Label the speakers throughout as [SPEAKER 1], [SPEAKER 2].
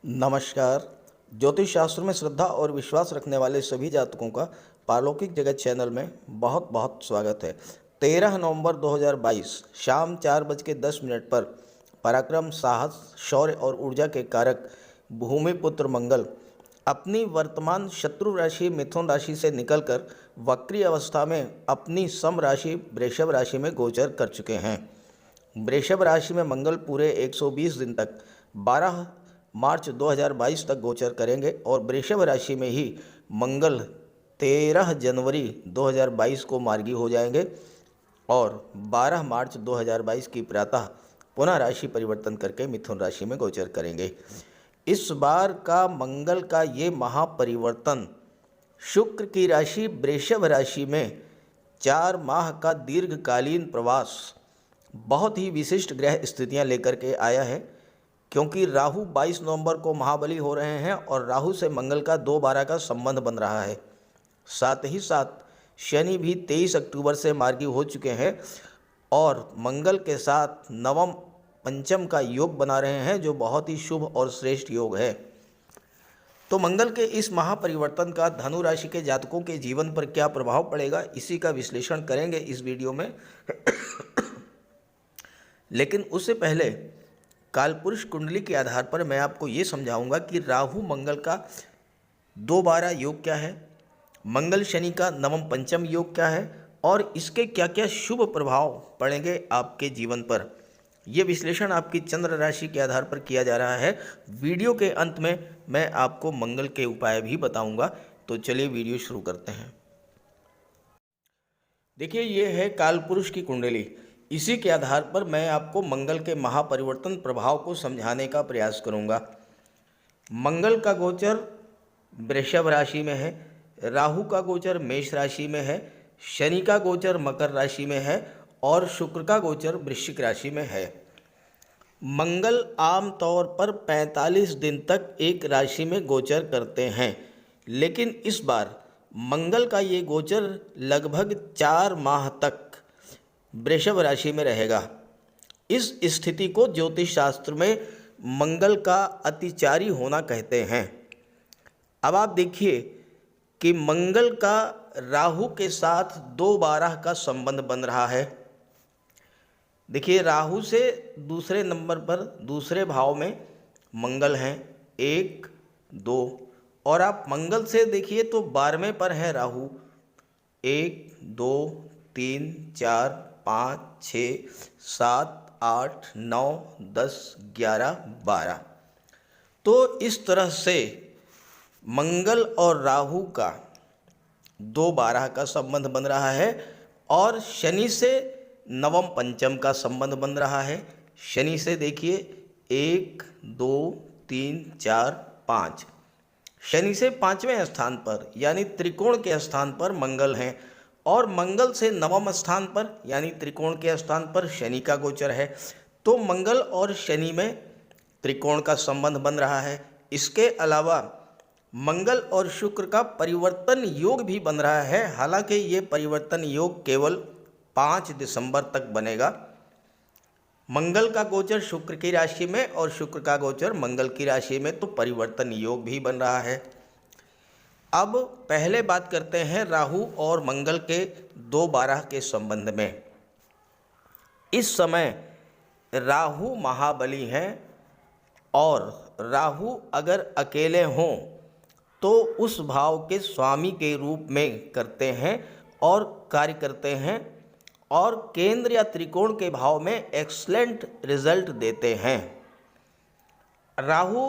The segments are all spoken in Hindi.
[SPEAKER 1] नमस्कार। ज्योतिष शास्त्र में श्रद्धा और विश्वास रखने वाले सभी जातकों का पारलौकिक जगत चैनल में बहुत बहुत स्वागत है। 13 नवंबर 2022 शाम 4:10 पर पराक्रम, साहस, शौर्य और ऊर्जा के कारक भूमिपुत्र मंगल अपनी वर्तमान शत्रु राशि मिथुन राशि से निकलकर वक्री अवस्था में अपनी सम राशि वृषभ राशि में गोचर कर चुके हैं। वृषभ राशि में मंगल पूरे 120 दिन तक 12 मार्च 2022 तक गोचर करेंगे और वृषभ राशि में ही मंगल 13 जनवरी 2022 को मार्गी हो जाएंगे और 12 मार्च 2022 की प्रातः पुनः राशि परिवर्तन करके मिथुन राशि में गोचर करेंगे। इस बार का मंगल का ये महापरिवर्तन शुक्र की राशि वृषभ राशि में 4 माह का दीर्घकालीन प्रवास बहुत ही विशिष्ट ग्रह स्थितियां लेकर के आया है, क्योंकि राहु 22 नवंबर को महाबली हो रहे हैं और राहु से मंगल का 2-12 का संबंध बन रहा है। साथ ही साथ शनि भी 23 अक्टूबर से मार्गी हो चुके हैं और मंगल के साथ नवम पंचम का योग बना रहे हैं, जो बहुत ही शुभ और श्रेष्ठ योग है। तो मंगल के इस महापरिवर्तन का धनु राशि के जातकों के जीवन पर क्या प्रभाव पड़ेगा, इसी का विश्लेषण करेंगे इस वीडियो में। लेकिन उससे पहले कालपुरुष कुंडली के आधार पर मैं आपको ये समझाऊंगा कि राहु मंगल का 2-12 योग क्या है, मंगल शनि का नवम पंचम योग क्या है और इसके क्या क्या शुभ प्रभाव पड़ेंगे आपके जीवन पर। यह विश्लेषण आपकी चंद्र राशि के आधार पर किया जा रहा है। वीडियो के अंत में मैं आपको मंगल के उपाय भी बताऊंगा। तो चलिए वीडियो शुरू करते हैं। देखिए, ये है कालपुरुष की कुंडली। इसी के आधार पर मैं आपको मंगल के महापरिवर्तन प्रभाव को समझाने का प्रयास करूंगा। मंगल का गोचर वृषभ राशि में है, राहु का गोचर मेष राशि में है, शनि का गोचर मकर राशि में है और शुक्र का गोचर वृश्चिक राशि में है। मंगल आमतौर पर 45 दिन तक एक राशि में गोचर करते हैं, लेकिन इस बार मंगल का ये गोचर लगभग 4 माह तक वृषभ राशि में रहेगा। इस स्थिति को ज्योतिष शास्त्र में मंगल का अतिचारी होना कहते हैं। अब आप देखिए कि मंगल का राहु के साथ 2-12 का संबंध बन रहा है। देखिए, राहु से दूसरे नंबर पर दूसरे भाव में मंगल हैं 1, 2 और आप मंगल से देखिए तो 12वें पर है राहु 1, 2, 3, 4, 5, 6, 7, 8, 9, 10, 11, 12। तो इस तरह से मंगल और राहु का 2-12 का संबंध बन रहा है और शनि से नवम पंचम का संबंध बन रहा है। शनि से देखिए 1, 2, 3, 4, 5। शनि से 5वें स्थान पर यानी त्रिकोण के स्थान पर मंगल हैं और मंगल से नवम स्थान पर यानी त्रिकोण के स्थान पर शनि का गोचर है। तो मंगल और शनि में त्रिकोण का संबंध बन रहा है। इसके अलावा मंगल और शुक्र का परिवर्तन योग भी बन रहा है। हालांकि ये परिवर्तन योग केवल 5 दिसंबर तक बनेगा। मंगल का गोचर शुक्र की राशि में और शुक्र का गोचर मंगल की राशि में, तो परिवर्तन योग भी बन रहा है। अब पहले बात करते हैं राहु और मंगल के 2-12 के संबंध में। इस समय राहु महाबली हैं और राहु अगर अकेले हों तो उस भाव के स्वामी के रूप में करते हैं और कार्य करते हैं और केंद्र या त्रिकोण के भाव में एक्सलेंट रिजल्ट देते हैं। राहु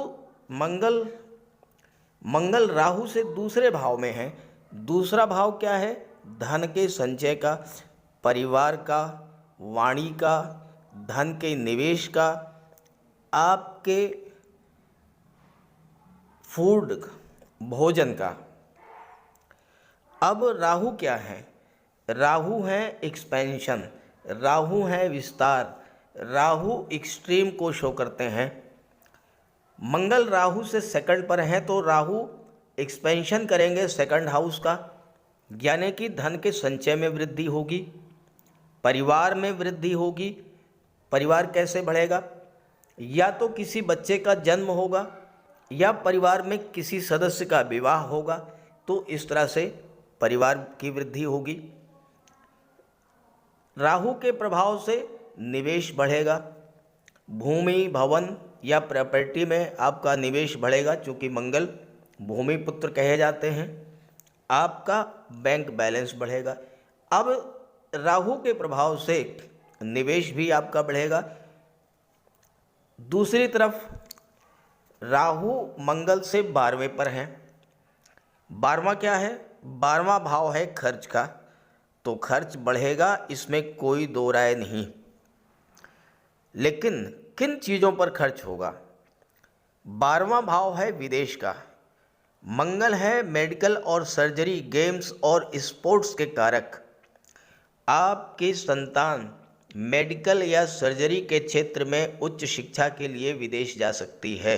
[SPEAKER 1] मंगल राहु से दूसरे भाव में है। दूसरा भाव क्या है? धन के संचय का, परिवार का, वाणी का, धन के निवेश का, आपके फूड भोजन का। अब राहु क्या है? राहु है एक्सपेंशन, राहु है विस्तार, राहु एक्सट्रीम को शो करते हैं। मंगल राहु से सेकंड पर है तो राहु एक्सपेंशन करेंगे सेकंड हाउस का, यानी कि धन के संचय में वृद्धि होगी, परिवार में वृद्धि होगी। परिवार कैसे बढ़ेगा? या तो किसी बच्चे का जन्म होगा या परिवार में किसी सदस्य का विवाह होगा तो इस तरह से परिवार की वृद्धि होगी। राहु के प्रभाव से निवेश बढ़ेगा। भूमि, भवन या प्रॉपर्टी में आपका निवेश बढ़ेगा, चूँकि मंगल भूमि पुत्र कहे जाते हैं। आपका बैंक बैलेंस बढ़ेगा। अब राहु के प्रभाव से निवेश भी आपका बढ़ेगा। दूसरी तरफ राहु मंगल से 12वें पर हैं। 12वां क्या है? 12वां भाव है खर्च का, तो खर्च बढ़ेगा, इसमें कोई दो राय नहीं। लेकिन किन चीज़ों पर खर्च होगा? 12वां भाव है विदेश का। मंगल है मेडिकल और सर्जरी, गेम्स और स्पोर्ट्स के कारक। आपकी संतान मेडिकल या सर्जरी के क्षेत्र में उच्च शिक्षा के लिए विदेश जा सकती है।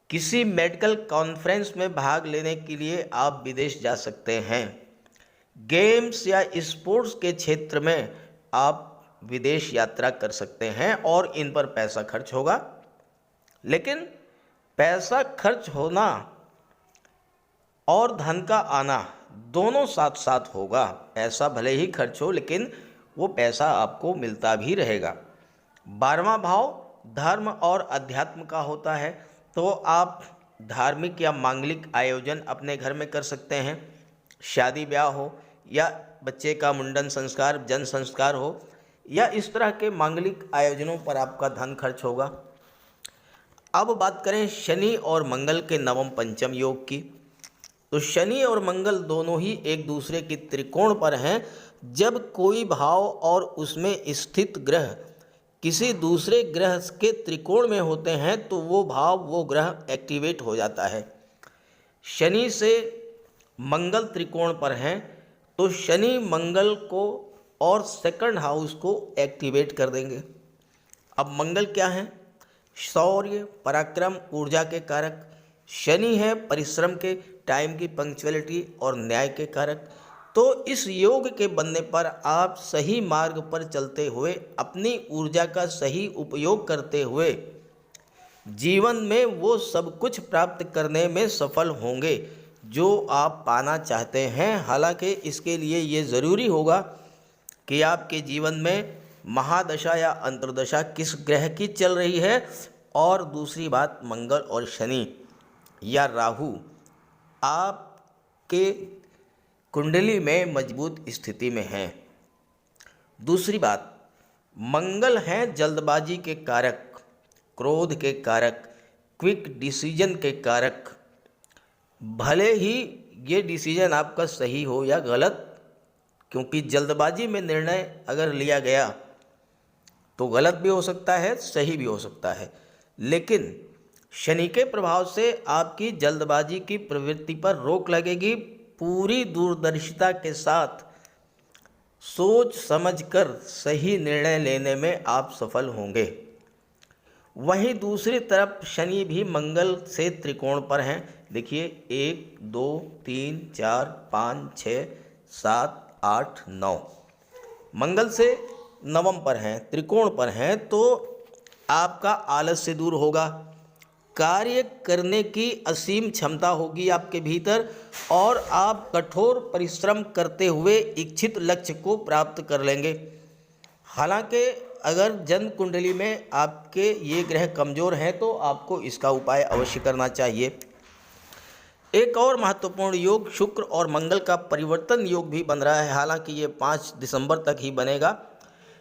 [SPEAKER 1] किसी मेडिकल कॉन्फ्रेंस में भाग लेने के लिए आप विदेश जा सकते हैं। गेम्स या स्पोर्ट्स के क्षेत्र में आप विदेश यात्रा कर सकते हैं और इन पर पैसा खर्च होगा। लेकिन पैसा खर्च होना और धन का आना दोनों साथ साथ होगा। पैसा भले ही खर्च हो, लेकिन वो पैसा आपको मिलता भी रहेगा। 12वां भाव धर्म और अध्यात्म का होता है, तो आप धार्मिक या मांगलिक आयोजन अपने घर में कर सकते हैं। शादी ब्याह हो या बच्चे का मुंडन संस्कार, जन संस्कार हो, या इस तरह के मांगलिक आयोजनों पर आपका धन खर्च होगा। अब बात करें शनि और मंगल के नवम पंचम योग की, तो शनि और मंगल दोनों ही एक दूसरे की त्रिकोण पर हैं। जब कोई भाव और उसमें स्थित ग्रह किसी दूसरे ग्रह के त्रिकोण में होते हैं तो वो भाव, वो ग्रह एक्टिवेट हो जाता है। शनि से मंगल त्रिकोण पर हैं, तो शनि मंगल को और सेकंड हाउस को एक्टिवेट कर देंगे। अब मंगल क्या है? शौर्य, पराक्रम, ऊर्जा के कारक। शनि है परिश्रम के, टाइम की पंक्चुअलिटी और न्याय के कारक। तो इस योग के बनने पर आप सही मार्ग पर चलते हुए, अपनी ऊर्जा का सही उपयोग करते हुए जीवन में वो सब कुछ प्राप्त करने में सफल होंगे जो आप पाना चाहते हैं। हालांकि इसके लिए ये ज़रूरी होगा कि आपके जीवन में महादशा या अंतर्दशा किस ग्रह की चल रही है, और दूसरी बात मंगल और शनि या राहु आपके कुंडली में मजबूत स्थिति में हैं। दूसरी बात, मंगल हैं जल्दबाजी के कारक, क्रोध के कारक, क्विक डिसीजन के कारक। भले ही ये डिसीजन आपका सही हो या गलत, क्योंकि जल्दबाजी में निर्णय अगर लिया गया तो गलत भी हो सकता है, सही भी हो सकता है। लेकिन शनि के प्रभाव से आपकी जल्दबाजी की प्रवृत्ति पर रोक लगेगी। पूरी दूरदर्शिता के साथ सोच समझकर सही निर्णय लेने में आप सफल होंगे। वहीं दूसरी तरफ शनि भी मंगल से त्रिकोण पर हैं। देखिए 1 2 3 4 5 6 7 8 9 मंगल से नवम पर हैं, त्रिकोण पर हैं, तो आपका आलस्य दूर होगा। कार्य करने की असीम क्षमता होगी आपके भीतर और आप कठोर परिश्रम करते हुए इच्छित लक्ष्य को प्राप्त कर लेंगे। हालांकि अगर जन्म कुंडली में आपके ये ग्रह कमज़ोर हैं तो आपको इसका उपाय अवश्य करना चाहिए। एक और महत्वपूर्ण योग शुक्र और मंगल का परिवर्तन योग भी बन रहा है। हालांकि ये 5 दिसंबर तक ही बनेगा।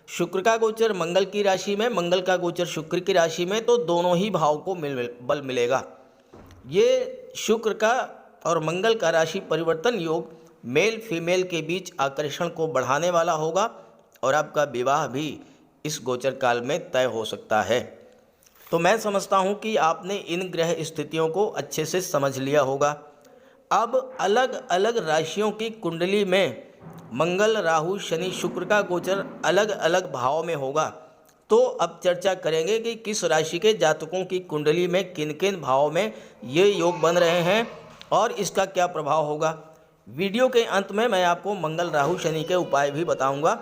[SPEAKER 1] शुक्र का गोचर मंगल की राशि में, मंगल का गोचर शुक्र की राशि में, तो दोनों ही भाव को बल मिलेगा। ये शुक्र का और मंगल का राशि परिवर्तन योग मेल फीमेल के बीच आकर्षण को बढ़ाने वाला होगा और आपका विवाह भी इस गोचर काल में तय हो सकता है। तो मैं समझता हूँ कि आपने इन ग्रह स्थितियों को अच्छे से समझ लिया होगा। अब अलग अलग राशियों की कुंडली में मंगल, राहु, शनि, शुक्र का गोचर अलग अलग भाव में होगा। तो अब चर्चा करेंगे कि किस राशि के जातकों की कुंडली में किन किन भाव में ये योग बन रहे हैं और इसका क्या प्रभाव होगा। वीडियो के अंत में मैं आपको मंगल, राहु, शनि के उपाय भी बताऊंगा।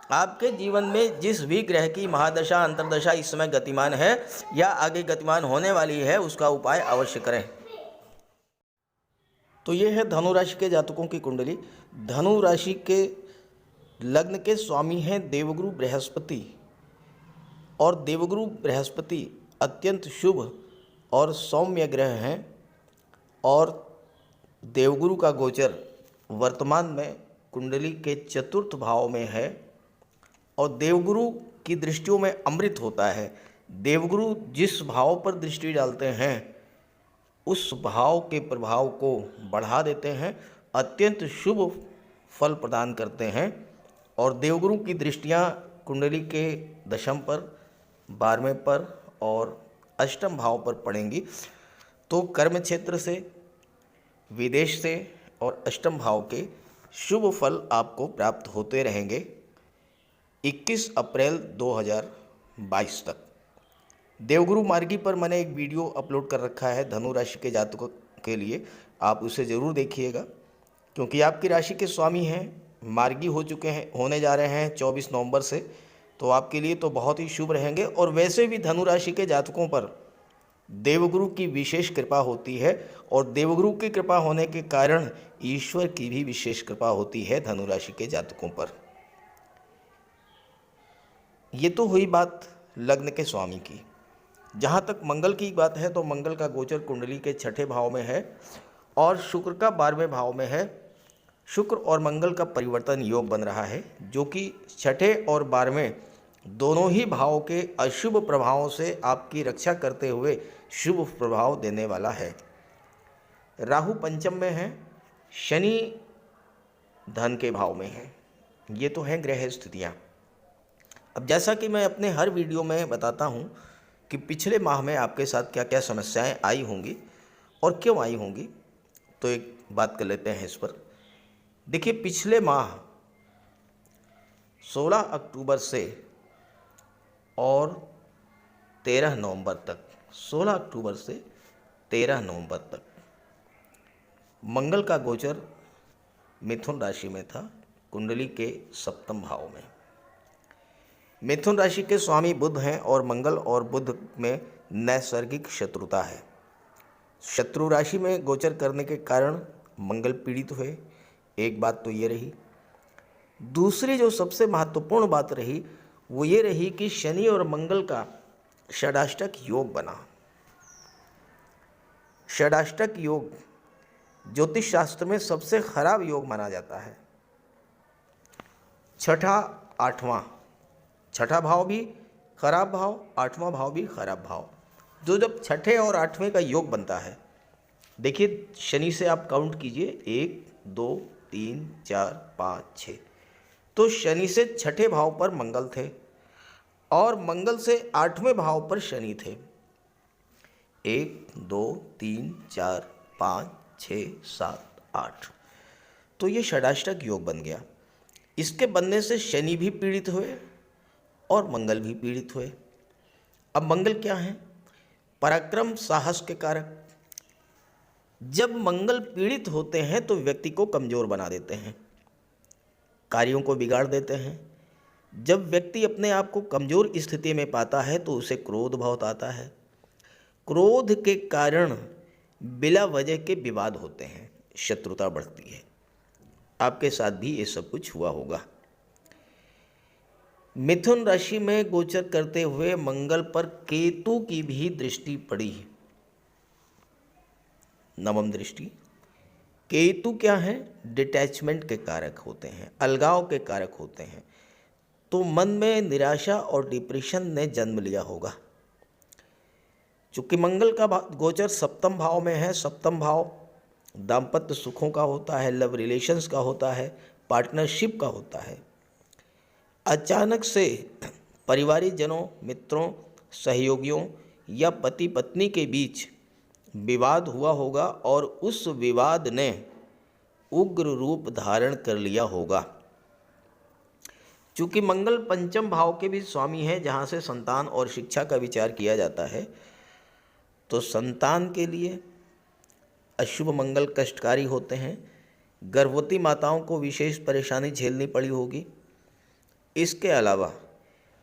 [SPEAKER 1] आपके जीवन में जिस भी ग्रह की महादशा अंतर्दशा इस समय गतिमान है या आगे गतिमान होने वाली है, उसका उपाय अवश्य करें। तो ये है धनु राशि के जातकों की कुंडली। धनु राशि के लग्न के स्वामी हैं देवगुरु बृहस्पति, और देवगुरु बृहस्पति अत्यंत शुभ और सौम्य ग्रह हैं। और देवगुरु का गोचर वर्तमान में कुंडली के चतुर्थ भाव में है, और देवगुरु की दृष्टियों में अमृत होता है। देवगुरु जिस भाव पर दृष्टि डालते हैं उस भाव के प्रभाव को बढ़ा देते हैं, अत्यंत शुभ फल प्रदान करते हैं। और देवगुरु की दृष्टियाँ कुंडली के दशम पर, 12वें पर और अष्टम भाव पर पड़ेंगी तो कर्म क्षेत्र से, विदेश से और अष्टम भाव के शुभ फल आपको प्राप्त होते रहेंगे 21 अप्रैल 2022 तक। देवगुरु मार्गी पर मैंने एक वीडियो अपलोड कर रखा है धनु राशि के जातकों के लिए, आप उसे ज़रूर देखिएगा, क्योंकि आपकी राशि के स्वामी हैं, मार्गी हो चुके हैं, होने जा रहे हैं 24 नवंबर से, तो आपके लिए तो बहुत ही शुभ रहेंगे। और वैसे भी धनु राशि के जातकों पर देवगुरु की विशेष कृपा होती है, और देवगुरु की कृपा होने के कारण ईश्वर की भी विशेष कृपा होती है धनु राशि के जातकों पर। ये तो हुई बात लग्न के स्वामी की। जहाँ तक मंगल की बात है तो मंगल का गोचर कुंडली के छठे भाव में है और शुक्र का 12वें भाव में है। शुक्र और मंगल का परिवर्तन योग बन रहा है, जो कि छठे और 12वें दोनों ही भाव के अशुभ प्रभावों से आपकी रक्षा करते हुए शुभ प्रभाव देने वाला है। राहु पंचम में है, शनि धन के भाव में है। ये तो हैं ग्रह स्थितियाँ। अब जैसा कि मैं अपने हर वीडियो में बताता हूँ कि पिछले माह में आपके साथ क्या क्या समस्याएं आई होंगी और क्यों आई होंगी, तो एक बात कर लेते हैं इस पर। देखिए, पिछले माह 16 अक्टूबर से और 13 नवंबर तक, 16 अक्टूबर से 13 नवंबर तक मंगल का गोचर मिथुन राशि में था, कुंडली के सप्तम भाव में। मिथुन राशि के स्वामी बुध हैं और मंगल और बुध में नैसर्गिक शत्रुता है। शत्रु राशि में गोचर करने के कारण मंगल पीड़ित हुए, एक बात तो ये रही। दूसरी जो सबसे महत्वपूर्ण बात रही वो ये रही कि शनि और मंगल का षडाष्टक योग बना। षडाष्टक योग ज्योतिष शास्त्र में सबसे खराब योग माना जाता है। छठा आठवां, छठा भाव भी खराब भाव, आठवां भाव भी खराब भाव, जो जब छठे और आठवें का योग बनता है, देखिए शनि से आप काउंट कीजिए 1 2 3 4 5 6, तो शनि से छठे भाव पर मंगल थे और मंगल से आठवें भाव पर शनि थे। 1 2 3 4 5 6 7 8, तो ये षडाष्टक योग बन गया। इसके बनने से शनि भी पीड़ित हुए और मंगल भी पीड़ित हुए। अब मंगल क्या है? पराक्रम, साहस के कारक। जब मंगल पीड़ित होते हैं तो व्यक्ति को कमज़ोर बना देते हैं, कार्यों को बिगाड़ देते हैं। जब व्यक्ति अपने आप को कमज़ोर स्थिति में पाता है तो उसे क्रोध बहुत आता है। क्रोध के कारण बिला वजह के विवाद होते हैं, शत्रुता बढ़ती है। आपके साथ भी ये सब कुछ हुआ होगा। मिथुन राशि में गोचर करते हुए मंगल पर केतु की भी दृष्टि पड़ी, नवम दृष्टि। केतु क्या है? डिटैचमेंट के कारक होते हैं, अलगाव के कारक होते हैं। तो मन में निराशा और डिप्रेशन ने जन्म लिया होगा। चूँकि मंगल का गोचर सप्तम भाव में है, सप्तम भाव दाम्पत्य सुखों का होता है, लव रिलेशंस का होता है, पार्टनरशिप का होता है। अचानक से परिवारिक जनों, मित्रों, सहयोगियों या पति पत्नी के बीच विवाद हुआ होगा और उस विवाद ने उग्र रूप धारण कर लिया होगा। चूँकि मंगल पंचम भाव के भी स्वामी है, जहाँ से संतान और शिक्षा का विचार किया जाता है, तो संतान के लिए अशुभ मंगल कष्टकारी होते हैं। गर्भवती माताओं को विशेष परेशानी झेलनी पड़ी होगी। इसके अलावा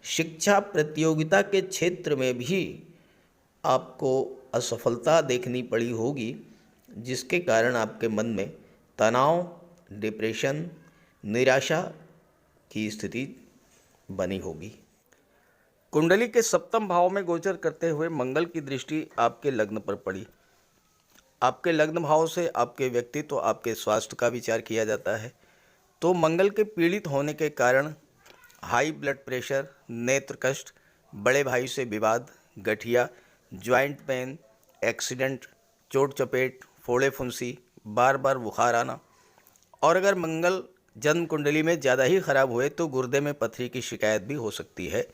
[SPEAKER 1] शिक्षा प्रतियोगिता के क्षेत्र में भी आपको असफलता देखनी पड़ी होगी, जिसके कारण आपके मन में तनाव, डिप्रेशन, निराशा की स्थिति बनी होगी। कुंडली के सप्तम भाव में गोचर करते हुए मंगल की दृष्टि आपके लग्न पर पड़ी। आपके लग्न भाव से आपके व्यक्तित्व, आपके स्वास्थ्य का विचार किया जाता है। तो मंगल के पीड़ित होने के कारण हाई ब्लड प्रेशर, नेत्र कष्ट, बड़े भाई से विवाद, गठिया, ज्वाइंट पेन, एक्सीडेंट, चोट चपेट, फोड़े फुंसी, बार बार बुखार आना, और अगर मंगल जन्म कुंडली में ज़्यादा ही खराब हुए तो गुर्दे में पथरी की शिकायत भी हो सकती है।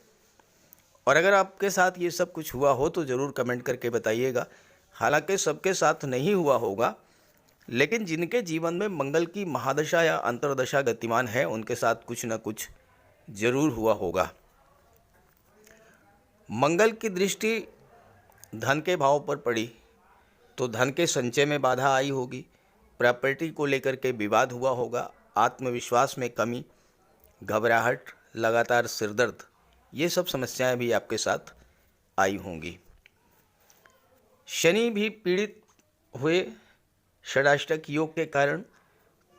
[SPEAKER 1] और अगर आपके साथ ये सब कुछ हुआ हो तो ज़रूर कमेंट करके बताइएगा। हालांकि सबके साथ नहीं हुआ होगा, लेकिन जिनके जीवन में मंगल की महादशा या अंतर्दशा गतिमान है उनके साथ कुछ न कुछ जरूर हुआ होगा। मंगल की दृष्टि धन के भाव पर पड़ी तो धन के संचय में बाधा आई होगी, प्रॉपर्टी को लेकर के विवाद हुआ होगा, आत्मविश्वास में कमी, घबराहट, लगातार सिरदर्द, ये सब समस्याएं भी आपके साथ आई होंगी। शनि भी पीड़ित हुए षडाष्टक योग के कारण।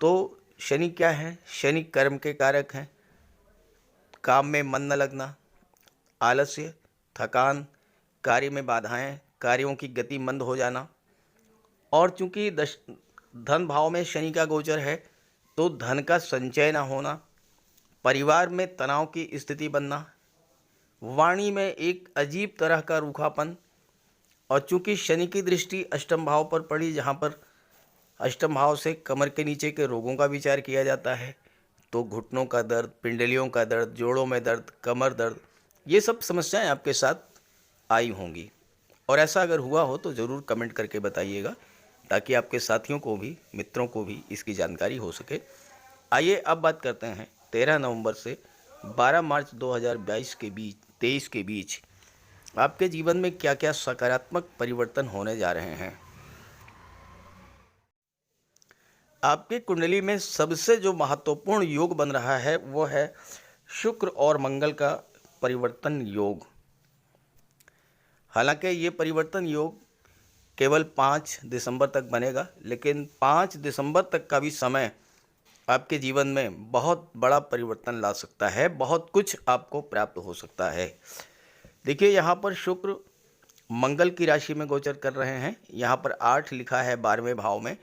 [SPEAKER 1] तो शनि क्या है? शनि कर्म के कारक हैं। काम में मन न लगना, आलस्य, थकान, कार्य में बाधाएं, कार्यों की गति मंद हो जाना। और चूंकि धन भाव में शनि का गोचर है तो धन का संचय न होना, परिवार में तनाव की स्थिति बनना, वाणी में एक अजीब तरह का रूखापन। और चूंकि शनि की दृष्टि अष्टम भाव पर पड़ी, जहाँ पर अष्टम भाव से कमर के नीचे के रोगों का विचार किया जाता है, तो घुटनों का दर्द, पिंडलियों का दर्द, जोड़ों में दर्द, कमर दर्द, ये सब समस्याएं आपके साथ आई होंगी। और ऐसा अगर हुआ हो तो ज़रूर कमेंट करके बताइएगा, ताकि आपके साथियों को भी, मित्रों को भी इसकी जानकारी हो सके। आइए अब बात करते हैं 13 नवंबर से 12 मार्च 2023 के बीच आपके जीवन में क्या क्या सकारात्मक परिवर्तन होने जा रहे हैं। आपकी कुंडली में सबसे जो महत्वपूर्ण योग बन रहा है वो है शुक्र और मंगल का परिवर्तन योग। हालांकि ये परिवर्तन योग केवल 5 दिसंबर तक बनेगा, लेकिन 5 दिसंबर तक का भी समय आपके जीवन में बहुत बड़ा परिवर्तन ला सकता है, बहुत कुछ आपको प्राप्त हो सकता है। देखिए, यहाँ पर शुक्र मंगल की राशि में गोचर कर रहे हैं। यहाँ पर 8 लिखा है 12वें भाव में।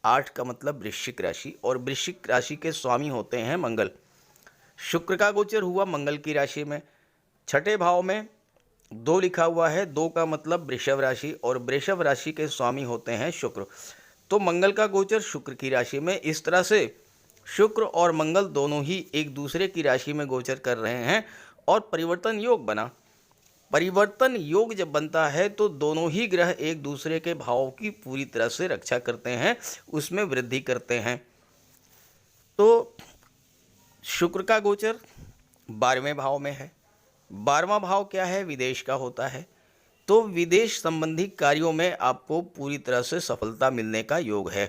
[SPEAKER 1] 8 का मतलब वृश्चिक राशि, और वृश्चिक राशि के स्वामी होते हैं मंगल। शुक्र का गोचर हुआ मंगल की राशि में। छठे भाव में 2 लिखा हुआ है। 2 का मतलब वृषभ राशि, और वृषभ राशि के स्वामी होते हैं शुक्र। तो मंगल का गोचर शुक्र की राशि में। इस तरह से शुक्र और मंगल दोनों ही एक दूसरे की राशि में गोचर कर रहे हैं और परिवर्तन योग बना। परिवर्तन योग जब बनता है तो दोनों ही ग्रह एक दूसरे के भावों की पूरी तरह से रक्षा करते हैं, उसमें वृद्धि करते हैं। तो शुक्र का गोचर 12वें भाव में है। 12वां भाव क्या है? विदेश का होता है। तो विदेश संबंधी कार्यों में आपको पूरी तरह से सफलता मिलने का योग है।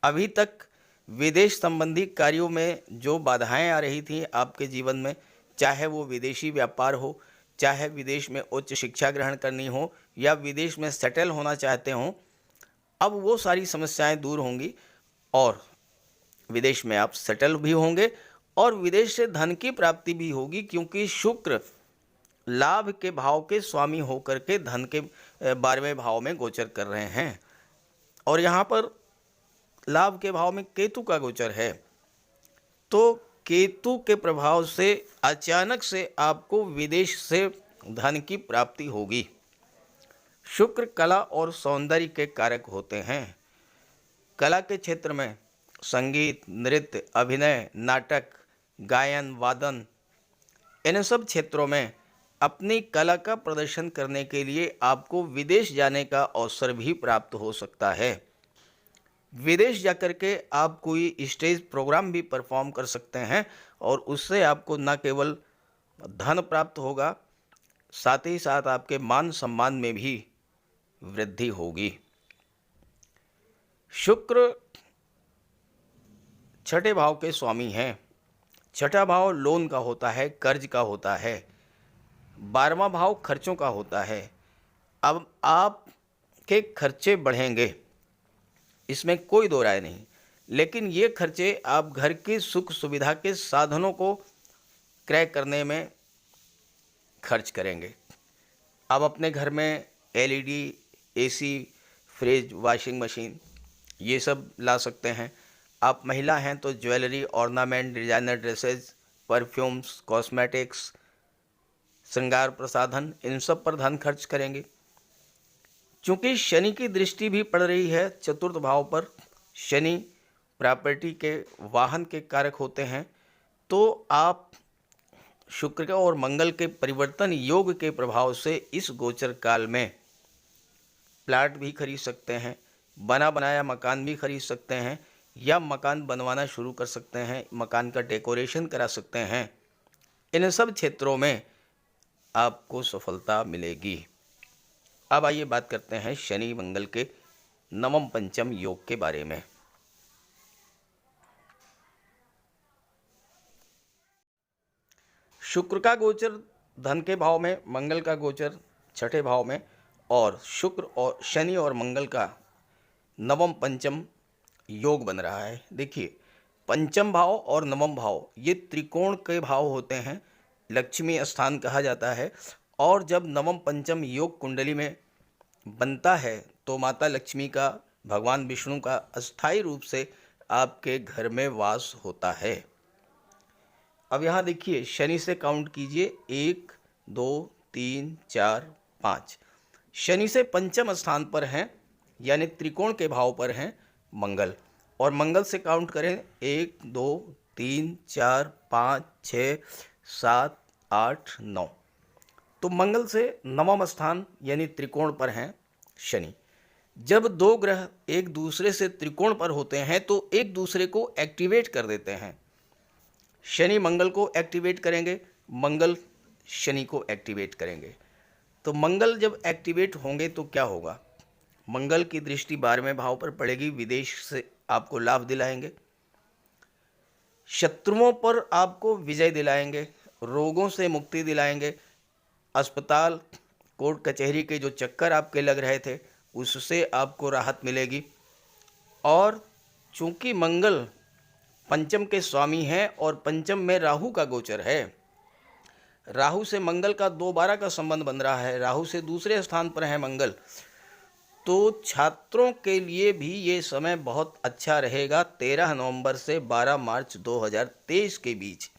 [SPEAKER 1] अभी तक विदेश संबंधी कार्यों में जो बाधाएं आ रही थी आपके जीवन में, चाहे वो विदेशी व्यापार हो, चाहे विदेश में उच्च शिक्षा ग्रहण करनी हो, या विदेश में सेटल होना चाहते हो, अब वो सारी समस्याएं दूर होंगी और विदेश में आप सेटल भी होंगे और विदेश से धन की प्राप्ति भी होगी, क्योंकि शुक्र लाभ के भाव के स्वामी होकर के धन के 12वें भाव में गोचर कर रहे हैं। और यहाँ पर लाभ के भाव में केतु का गोचर है। तो केतु के प्रभाव से अचानक से आपको विदेश से धन की प्राप्ति होगी। शुक्र कला और सौंदर्य के कारक होते हैं। कला के क्षेत्र में संगीत, नृत्य, अभिनय, नाटक, गायन, वादन, इन सब क्षेत्रों में अपनी कला का प्रदर्शन करने के लिए आपको विदेश जाने का अवसर भी प्राप्त हो सकता है। विदेश जाकर के आप कोई स्टेज प्रोग्राम भी परफॉर्म कर सकते हैं और उससे आपको न केवल धन प्राप्त होगा, साथ ही साथ आपके मान सम्मान में भी वृद्धि होगी। शुक्र छठे भाव के स्वामी हैं। छठा भाव लोन का होता है, कर्ज का होता है। 12वां भाव खर्चों का होता है। अब आपके खर्चे बढ़ेंगे, इसमें कोई दो राय नहीं, लेकिन ये खर्चे आप घर की सुख सुविधा के साधनों को क्रय करने में खर्च करेंगे। आप अपने घर में LED, AC, fridge, washing machine ये सब ला सकते हैं। आप महिला हैं तो jewellery, ornament, designer dresses, perfumes, cosmetics, श्रृंगार प्रसाधन, इन सब पर धन खर्च करेंगे। चूंकि शनि की दृष्टि भी पड़ रही है चतुर्थ भाव पर, शनि प्रॉपर्टी के, वाहन के कारक होते हैं, तो आप शुक्र के और मंगल के परिवर्तन योग के प्रभाव से इस गोचर काल में प्लाट भी खरीद सकते हैं, बना बनाया मकान भी खरीद सकते हैं, या मकान बनवाना शुरू कर सकते हैं, मकान का डेकोरेशन करा सकते हैं। इन सब क्षेत्रों में आपको सफलता मिलेगी। अब आइए बात करते हैं शनि मंगल के नवम पंचम योग के बारे में। शुक्र का गोचर धन के भाव में, मंगल का गोचर छठे भाव में, और शुक्र और शनि और मंगल का नवम पंचम योग बन रहा है। देखिए, पंचम भाव और नवम भाव ये त्रिकोण के भाव होते हैं, लक्ष्मी स्थान कहा जाता है। और जब नवम पंचम योग कुंडली में बनता है तो माता लक्ष्मी का, भगवान विष्णु का अस्थायी रूप से आपके घर में वास होता है। अब यहाँ देखिए, शनि से काउंट कीजिए, 1 2 3 4 5। शनि से पंचम स्थान पर हैं, यानी त्रिकोण के भाव पर हैं मंगल, और मंगल से काउंट करें 1 2 3 4 5 6 7 8 9, तो मंगल से नवम स्थान यानी त्रिकोण पर हैं शनि। जब दो ग्रह एक दूसरे से त्रिकोण पर होते हैं तो एक दूसरे को एक्टिवेट कर देते हैं। शनि मंगल को एक्टिवेट करेंगे, मंगल शनि को एक्टिवेट करेंगे। तो मंगल जब एक्टिवेट होंगे तो क्या होगा? मंगल की दृष्टि 12वें भाव पर पड़ेगी, विदेश से आपको लाभ दिलाएंगे, शत्रुओं पर आपको विजय दिलाएंगे, रोगों से मुक्ति दिलाएंगे, अस्पताल, कोर्ट कचहरी के जो चक्कर आपके लग रहे थे उससे आपको राहत मिलेगी। और चूंकि मंगल पंचम के स्वामी हैं और पंचम में राहु का गोचर है, राहु से मंगल का दोबारा का संबंध बन रहा है, राहु से दूसरे स्थान पर है मंगल, तो छात्रों के लिए भी ये समय बहुत अच्छा रहेगा 13 नवंबर से 12 मार्च 2023 के बीच,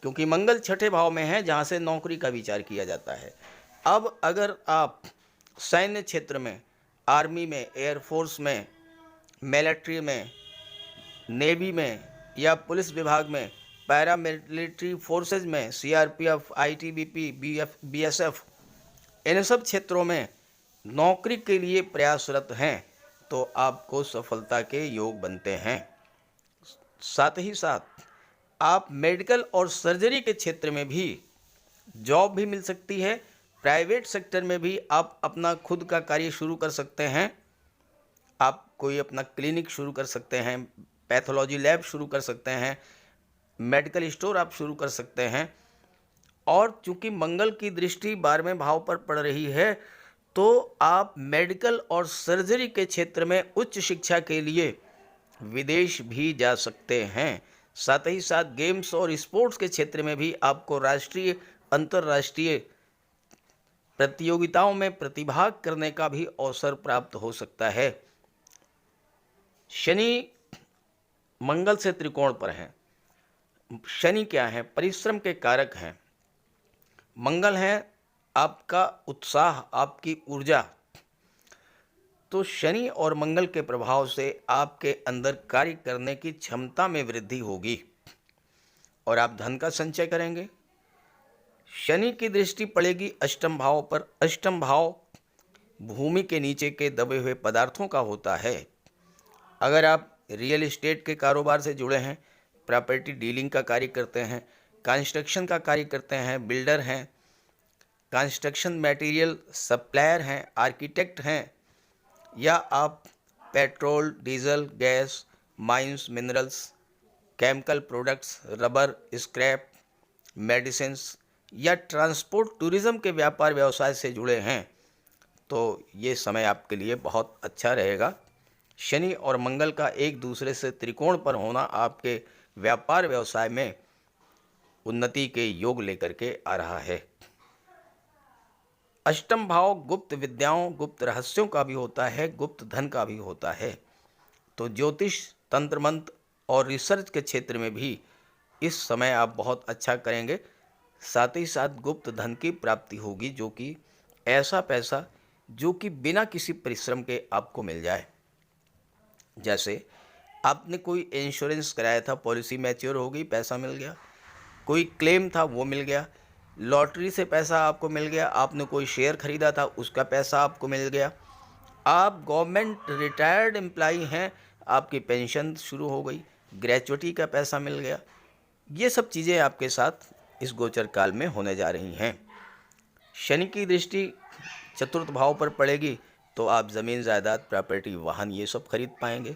[SPEAKER 1] क्योंकि मंगल छठे भाव में है जहाँ से नौकरी का विचार किया जाता है। अब अगर आप सैन्य क्षेत्र में, आर्मी में, एयरफोर्स में, मिलिट्री में, नेवी में या पुलिस विभाग में, पैरा मिलिट्री फोर्सेज में, सीआरपीएफ, आईटीबीपी, बीएसएफ, इन सब क्षेत्रों में नौकरी के लिए प्रयासरत हैं तो आपको सफलता के योग बनते हैं। साथ ही साथ आप मेडिकल और सर्जरी के क्षेत्र में भी जॉब भी मिल सकती है, प्राइवेट सेक्टर में भी आप अपना खुद का कार्य शुरू कर सकते हैं। आप कोई अपना क्लिनिक शुरू कर सकते हैं, पैथोलॉजी लैब शुरू कर सकते हैं, मेडिकल स्टोर आप शुरू कर सकते हैं। और चूंकि मंगल की दृष्टि 12वें भाव पर पड़ रही है तो आप मेडिकल और सर्जरी के क्षेत्र में उच्च शिक्षा के लिए विदेश भी जा सकते हैं। साथ ही साथ गेम्स और स्पोर्ट्स के क्षेत्र में भी आपको राष्ट्रीय, अंतर्राष्ट्रीय प्रतियोगिताओं में प्रतिभाग करने का भी अवसर प्राप्त हो सकता है। शनि मंगल से त्रिकोण पर हैं। शनि क्या है? परिश्रम के कारक हैं। मंगल है आपका उत्साह, आपकी ऊर्जा। तो शनि और मंगल के प्रभाव से आपके अंदर कार्य करने की क्षमता में वृद्धि होगी और आप धन का संचय करेंगे। शनि की दृष्टि पड़ेगी अष्टम भाव पर। अष्टम भाव भूमि के नीचे के दबे हुए पदार्थों का होता है। अगर आप रियल एस्टेट के कारोबार से जुड़े हैं, प्रॉपर्टी डीलिंग का कार्य करते हैं, कंस्ट्रक्शन का कार्य करते हैं, बिल्डर हैं, कंस्ट्रक्शन मटेरियल सप्लायर हैं, आर्किटेक्ट हैं, या आप petrol, diesel, gas, mines, minerals chemical products, rubber, scrap, medicines या ट्रांसपोर्ट टूरिज्म के व्यापार व्यवसाय से जुड़े हैं तो ये समय आपके लिए बहुत अच्छा रहेगा। शनि और मंगल का एक दूसरे से त्रिकोण पर होना आपके व्यापार व्यवसाय में उन्नति के योग लेकर के आ रहा है। अष्टम भाव गुप्त विद्याओं, गुप्त रहस्यों का भी होता है, गुप्त धन का भी होता है। तो ज्योतिष, तंत्र मंत्र और रिसर्च के क्षेत्र में भी इस समय आप बहुत अच्छा करेंगे। साथ ही साथ गुप्त धन की प्राप्ति होगी, जो कि ऐसा पैसा जो कि बिना किसी परिश्रम के आपको मिल जाए। जैसे आपने कोई इंश्योरेंस कराया था, पॉलिसी मैच्योर हो गई, पैसा मिल गया। कोई क्लेम था वो मिल गया। लॉटरी से पैसा आपको मिल गया। आपने कोई शेयर खरीदा था, उसका पैसा आपको मिल गया। आप गवर्नमेंट रिटायर्ड एम्प्लॉई हैं, आपकी पेंशन शुरू हो गई, ग्रेचुइटी का पैसा मिल गया। ये सब चीज़ें आपके साथ इस गोचर काल में होने जा रही हैं। शनि की दृष्टि चतुर्थ भाव पर पड़ेगी तो आप ज़मीन, जायदाद, प्रॉपर्टी, वाहन ये सब खरीद पाएंगे।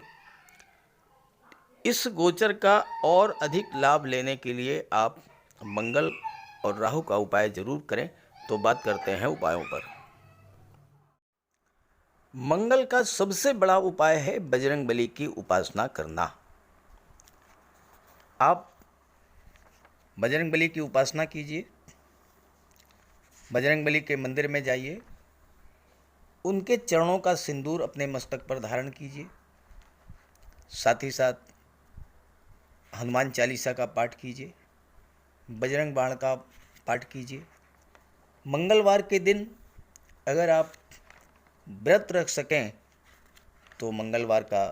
[SPEAKER 1] इस गोचर का और अधिक लाभ लेने के लिए आप मंगल और राहु का उपाय जरूर करें। तो बात करते हैं उपायों पर। मंगल का सबसे बड़ा उपाय है बजरंगबली की उपासना करना। आप बजरंगबली की उपासना कीजिए, बजरंगबली के मंदिर में जाइए, उनके चरणों का सिंदूर अपने मस्तक पर धारण कीजिए। साथ ही साथ हनुमान चालीसा का पाठ कीजिए, बजरंग बाण का पाठ कीजिए। मंगलवार के दिन अगर आप व्रत रख सकें तो मंगलवार का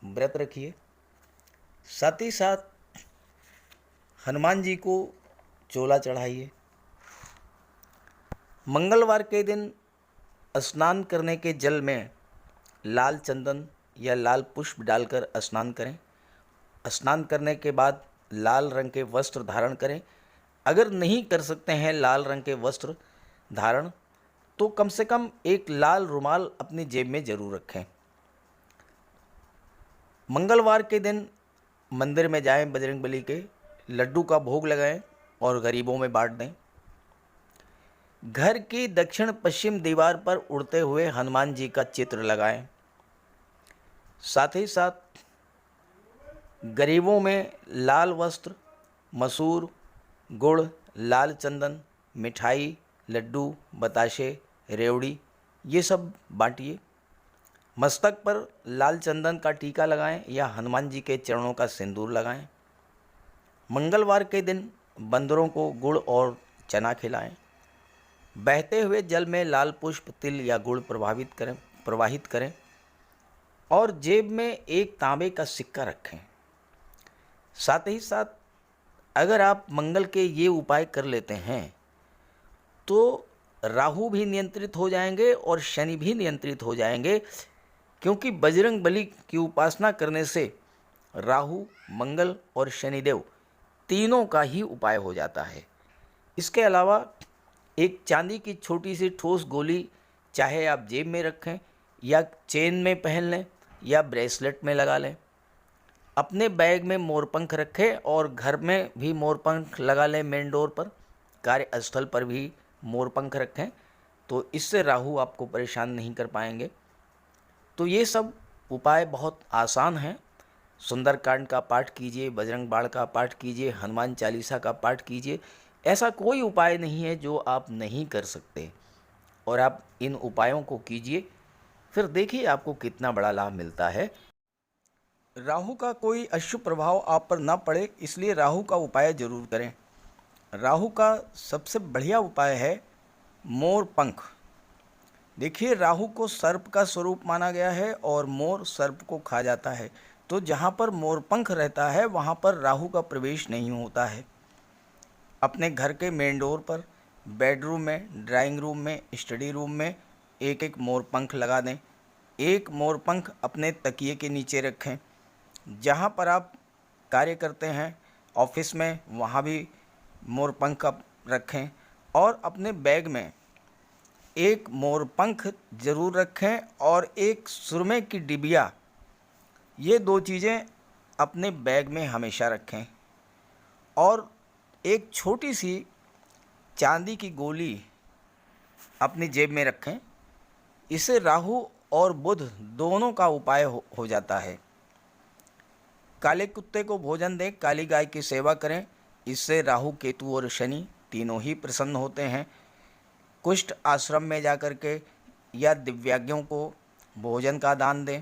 [SPEAKER 1] व्रत रखिए। साथ ही साथ हनुमान जी को चोला चढ़ाइए। मंगलवार के दिन स्नान करने के जल में लाल चंदन या लाल पुष्प डालकर स्नान करें। स्नान करने के बाद लाल रंग के वस्त्र धारण करें। अगर नहीं कर सकते हैं लाल रंग के वस्त्र धारण, तो कम से कम एक लाल रुमाल अपनी जेब में जरूर रखें। मंगलवार के दिन मंदिर में जाएं, बजरंगबली के लड्डू का भोग लगाएं और गरीबों में बांट दें। घर की दक्षिण पश्चिम दीवार पर उड़ते हुए हनुमान जी का चित्र लगाएं। साथ ही साथ गरीबों में लाल वस्त्र, मसूर, गुड़, लाल चंदन, मिठाई, लड्डू, बताशे, रेवड़ी ये सब बांटिए। मस्तक पर लाल चंदन का टीका लगाएं या हनुमान जी के चरणों का सिंदूर लगाएं। मंगलवार के दिन बंदरों को गुड़ और चना खिलाएं। बहते हुए जल में लाल पुष्प, तिल या गुड़ प्रवाहित करें और जेब में एक तांबे का सिक्का रखें। साथ ही साथ अगर आप मंगल के ये उपाय कर लेते हैं तो राहु भी नियंत्रित हो जाएंगे और शनि भी नियंत्रित हो जाएंगे, क्योंकि बजरंग बली की उपासना करने से राहु, मंगल और शनिदेव तीनों का ही उपाय हो जाता है। इसके अलावा एक चांदी की छोटी सी ठोस गोली चाहे आप जेब में रखें या चेन में पहन लें या ब्रेसलेट में लगा लें। अपने बैग में मोरपंख रखें और घर में भी मोरपंख लगा लें। मेन डोर पर, कार्यस्थल पर भी मोरपंख रखें, तो इससे राहु आपको परेशान नहीं कर पाएंगे। तो ये सब उपाय बहुत आसान हैं। सुंदरकांड का पाठ कीजिए, बजरंग बाण का पाठ कीजिए, हनुमान चालीसा का पाठ कीजिए। ऐसा कोई उपाय नहीं है जो आप नहीं कर सकते, और आप इन उपायों को कीजिए, फिर देखिए आपको कितना बड़ा लाभ मिलता है। राहु का कोई अशुभ प्रभाव आप पर ना पड़े, इसलिए राहु का उपाय जरूर करें। राहु का सबसे बढ़िया उपाय है मोर पंख। देखिए, राहु को सर्प का स्वरूप माना गया है और मोर सर्प को खा जाता है, तो जहाँ पर मोर पंख रहता है वहाँ पर राहु का प्रवेश नहीं होता है। अपने घर के मेन डोर पर, बेडरूम में, ड्राइंग रूम में, स्टडी रूम में एक एक मोर पंख लगा दें। एक मोर पंख अपने तकिए के नीचे रखें। जहाँ पर आप कार्य करते हैं ऑफिस में, वहाँ भी मोर पंख रखें और अपने बैग में एक मोर पंख ज़रूर रखें और एक सुरमे की डिबिया। ये दो चीज़ें अपने बैग में हमेशा रखें और एक छोटी सी चांदी की गोली अपनी जेब में रखें। इससे राहु और बुध दोनों का उपाय हो जाता है। काले कुत्ते को भोजन दें, काली गाय की सेवा करें। इससे राहु, केतु और शनि तीनों ही प्रसन्न होते हैं। कुष्ठ आश्रम में जाकर के या दिव्यांगों को भोजन का दान दें।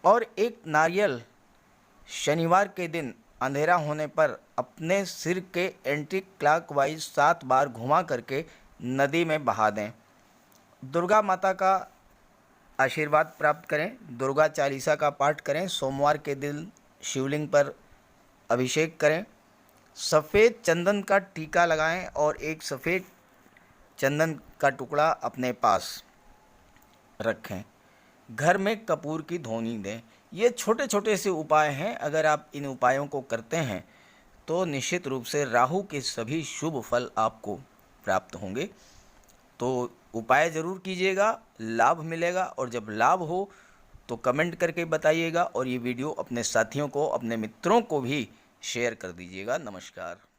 [SPEAKER 1] और एक नारियल शनिवार के दिन अंधेरा होने पर अपने सिर के एंटी क्लॉकवाइज 7 बार घुमा करके नदी में बहा दें। दुर्गा माता का आशीर्वाद प्राप्त करें। दुर्गा चालीसा का पाठ करें। सोमवार के दिन शिवलिंग पर अभिषेक करें। सफ़ेद चंदन का टीका लगाएं और एक सफ़ेद चंदन का टुकड़ा अपने पास रखें। घर में कपूर की धूनी दें। ये छोटे छोटे से उपाय हैं। अगर आप इन उपायों को करते हैं तो निश्चित रूप से राहु के सभी शुभ फल आपको प्राप्त होंगे। तो उपाय ज़रूर कीजिएगा, लाभ मिलेगा। और जब लाभ हो तो कमेंट करके बताइएगा और ये वीडियो अपने साथियों को, अपने मित्रों को भी शेयर कर दीजिएगा। नमस्कार।